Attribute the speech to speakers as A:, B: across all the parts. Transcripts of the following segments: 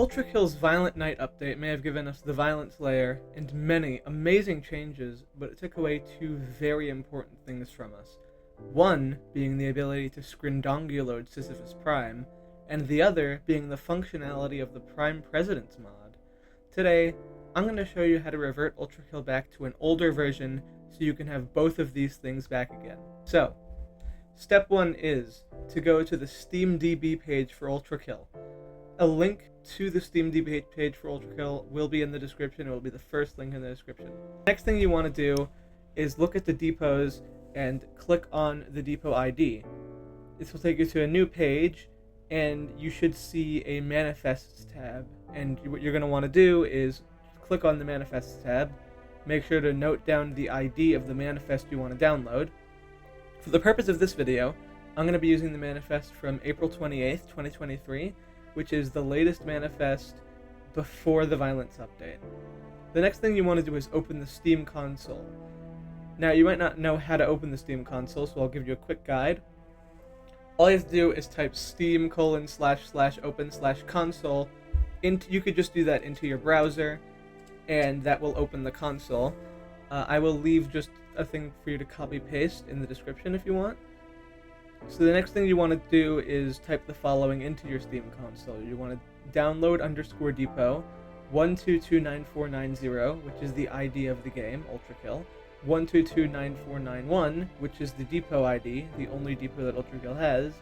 A: ULTRAKILL's Violent Night update may have given us the violence layer and many amazing changes, but it took away two very important things from us. One being the ability to SCRINDONGULODE Sisyphus Prime, and the other being the functionality of the Prime President's mod. Today, I'm going to show you how to revert ULTRAKILL back to an older version so you can have both of these things back again. So, step one is to go to the SteamDB page for ULTRAKILL. A link to the SteamDB page for ULTRAKILL will be in the description. It will be the first link in the description. Next thing you want to do is look at the depots and click on the depot ID. This will take you to a new page, and you should see a Manifests tab. And what you're going to want to do is click on the Manifests tab, make sure to note down the ID of the manifest you want to download. For the purpose of this video, I'm going to be using the manifest from April 28th, 2023, which is the latest manifest before the violence update. The next thing you want to do is open the Steam console. Now, you might not know how to open the Steam console, so I'll give you a quick guide. All you have to do is type steam://open/console. You could just do that into your browser, and that will open the console. I will leave just a thing for you to copy-paste in the description if you want. So the next thing you want to do is type the following into your Steam console. You want to download _depot 1229490, which is the ID of the game, ULTRAKILL, 1229491, which is the depot ID, the only depot that ULTRAKILL has,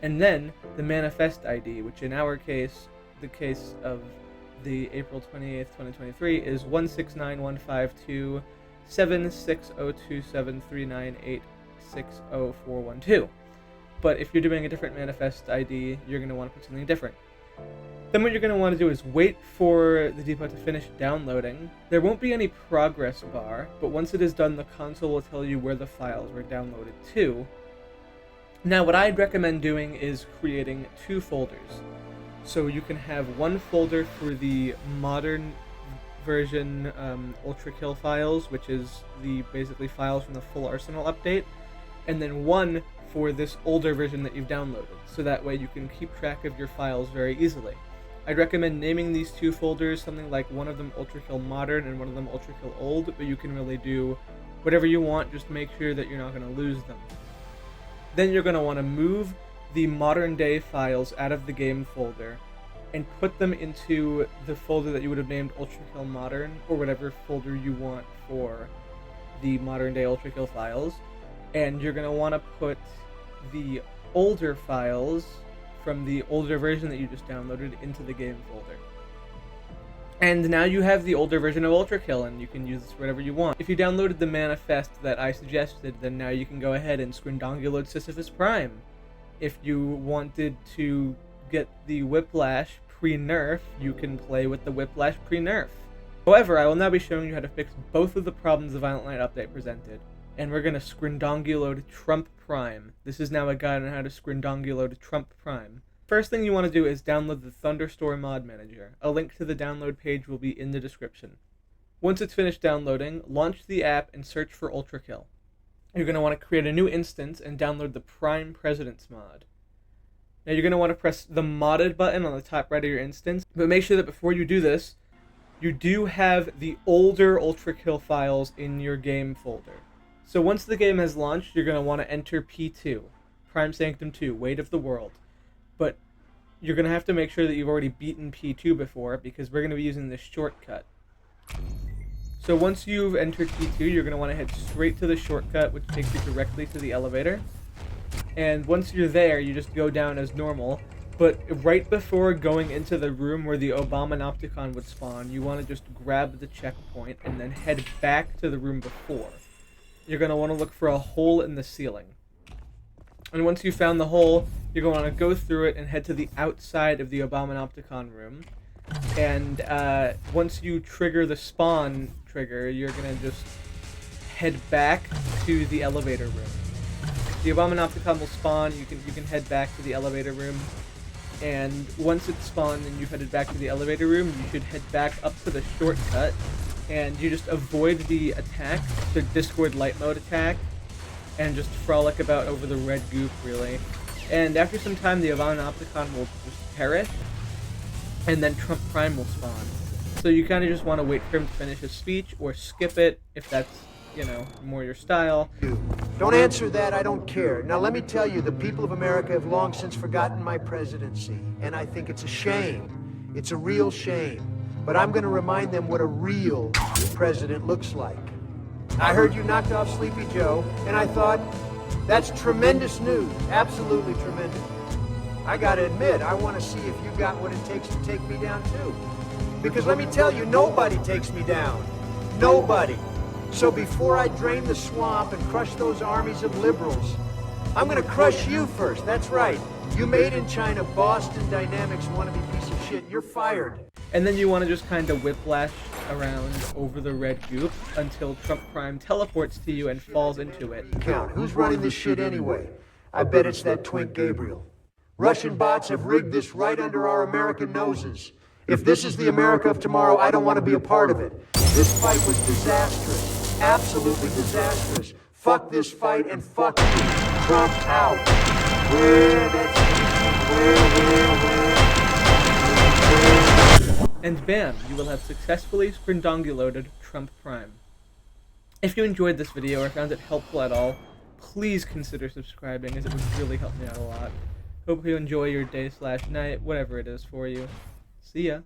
A: and then the manifest ID, which in our case, the case of the April 28th, 2023, is 1691527602739860412. But if you're doing a different manifest ID, you're going to want to put something different. Then what you're going to want to do is wait for the depot to finish downloading. There won't be any progress bar, but once it is done, the console will tell you where the files were downloaded to. Now, what I'd recommend doing is creating two folders. So you can have one folder for the modern version ULTRAKILL files, which is the basically files from the full Arsenal update, and then one for this older version that you've downloaded, so that way you can keep track of your files very easily. I'd recommend naming these two folders something like one of them ULTRAKILL Modern and one of them ULTRAKILL Old, but you can really do whatever you want, just make sure that you're not going to lose them. Then you're going to want to move the modern day files out of the game folder and put them into the folder that you would have named ULTRAKILL Modern, or whatever folder you want for the modern day ULTRAKILL files. And you're going to want to put the older files from the older version that you just downloaded into the game folder. And now you have the older version of ULTRAKILL, and you can use this whatever you want. If you downloaded the manifest that I suggested, then now you can go ahead and SCRINDONGULODE Sisyphus Prime. If you wanted to get the Whiplash pre-nerf, you can play with the Whiplash pre-nerf. However, I will now be showing you how to fix both of the problems the Violent Night update presented. And we're going to SCRINDONGULODE Trump Prime. This is now a guide on how to SCRINDONGULODE Trump Prime. First thing you want to do is download the Thunderstore Mod Manager. A link to the download page will be in the description. Once it's finished downloading, launch the app and search for ULTRAKILL. You're going to want to create a new instance and download the Prime President's mod. Now you're going to want to press the modded button on the top right of your instance, but make sure that before you do this, you do have the older ULTRAKILL files in your game folder. So once the game has launched, you're going to want to enter P2, Prime Sanctum 2, Weight of the World. But you're going to have to make sure that you've already beaten P2 before, because we're going to be using this shortcut. So once you've entered P2, you're going to want to head straight to the shortcut, which takes you directly to the elevator. And once you're there, you just go down as normal. But right before going into the room where the Abominopticon would spawn, you want to just grab the checkpoint and then head back to the room before. You're going to want to look for a hole in the ceiling. And once you've found the hole, you're going to want to go through it and head to the outside of the Abominopticon room. And once you trigger the spawn trigger, you're going to just head back to the elevator room. The Abominopticon will spawn, you can head back to the elevator room. And once it's spawned and you've headed back to the elevator room, you should head back up to the shortcut. And you just avoid the attack, the Discord light mode attack, and just frolic about over the red goop, really. And after some time, the Abominopticon will just perish, and then Trump Prime will spawn. So you kind of just want to wait for him to finish his speech, or skip it if that's, you know, more your style.
B: Don't answer that, I don't care. Now let me tell you, the people of America have long since forgotten my presidency, and I think it's a shame. It's a real shame. But I'm going to remind them what a real president looks like. I heard you knocked off Sleepy Joe, and I thought, that's tremendous news, absolutely tremendous. I gotta admit, I want to see if you got what it takes to take me down too. Because let me tell you, nobody takes me down. Nobody. So before I drain the swamp and crush those armies of liberals, I'm gonna crush you first, that's right. You made in China Boston Dynamics wannabe piece of shit, you're fired.
A: And then you want to just kind of whiplash around over the red goop until Trump Prime teleports to you and falls into it.
B: Count. Who's running this shit anyway? I bet it's that twink Gabriel. Russian bots have rigged this right under our American noses. If this is the America of tomorrow, I don't want to be a part of it. This fight was disastrous. Absolutely disastrous. Fuck this fight and fuck you. Trump out. Where that's where.
A: And bam, you will have successfully scrindonguloded Trump Prime. If you enjoyed this video or found it helpful at all, please consider subscribing, as it would really help me out a lot. Hope you enjoy your day/night, whatever it is for you. See ya.